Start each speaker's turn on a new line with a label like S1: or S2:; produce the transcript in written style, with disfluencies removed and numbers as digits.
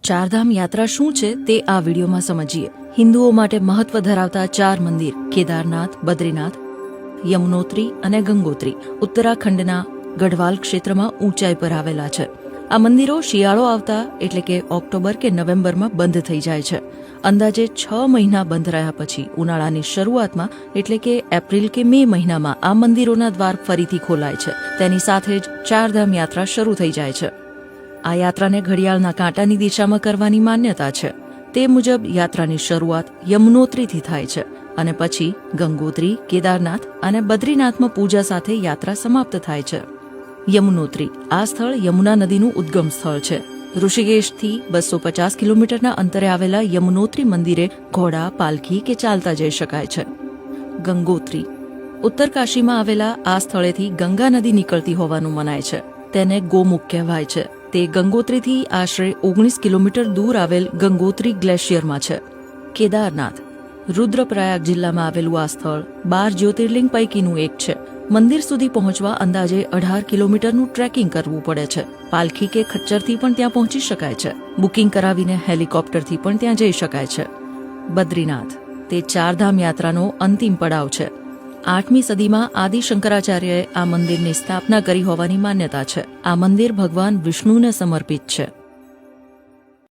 S1: ચારધામ યાત્રા શું છે તે આ વિડીયોમાં સમજીએ. હિન્દુઓ માટે મહત્વ ધરાવતા 4 મંદિર કેદારનાથ, બદ્રીનાથ, યમુનોત્રી અને ગંગોત્રી ઉત્તરાખંડના ગઢવાલ ક્ષેત્રમાં ઊંચાઈ પર આવેલા છે. આ મંદિરો શિયાળો આવતા એટલે કે ઓક્ટોબર કે નવેમ્બરમાં બંધ થઈ જાય છે. અંદાજે 6 મહિના બંધ રહ્યા પછી ઉનાળાની શરૂઆતમાં એટલે કે એપ્રિલ કે મે મહિનામાં આ મંદિરોના દ્વાર ફરીથી ખોલાય છે. તેની સાથે જ ચારધામ યાત્રા શરૂ થઈ જાય છે. આ યાત્રાને ઘડિયાળના કાંટાની દિશામાં કરવાની માન્યતા છે. તે મુજબ યાત્રાની શરૂઆત યમુનોત્રીથી થાય છે અને પછી ગંગોત્રી, કેદારનાથ અને બદ્રીનાથમાં પૂજા સાથે યાત્રા સમાપ્ત થાય છે. યમુનોત્રી આ સ્થળ યમુના નદીનું ઉદ્ગમ સ્થળ છે. ઋષિકેશથી 250 કિલોમીટરના અંતરે આવેલા યમુનોત્રી મંદિરે ઘોડા, પાલખી કે ચાલતા જઈ શકાય છે. ગંગોત્રી ઉત્તરકાશીમાં આવેલા આ સ્થળેથી ગંગા નદી નીકળતી હોવાનું મનાય છે. તેને ગોમુખ કહેવાય છે. તે ગંગોત્રીથી આશરે 19 કિલોમીટર દૂર આવેલ ગંગોત્રી ગ્લેશિયરમાં છે. કેદારનાથ રુદ્રપ્રયાગ જિલ્લામાં આવેલું આ સ્થળ 12 જ્યોતિર્લિંગ પૈકીનું એક છે. મંદિર સુધી પહોંચવા અંદાજે 18 કિલોમીટરનું ટ્રેકિંગ કરવું પડે છે. પાલખી કે ખચ્ચરથી પણ ત્યાં પહોંચી શકાય છે. બુકિંગ કરાવીને હેલિકોપ્ટરથી પણ ત્યાં જઈ શકાય છે. બદ્રીનાથ તે ચારધામ યાત્રાનો અંતિમ પડાવ છે. 8મી સદીમાં આદિ શંકરાચાર્યએ આ મંદિરની સ્થાપના કરી હોવાની માન્યતા છે. આ મંદિર ભગવાન વિષ્ણુને સમર્પિત છે.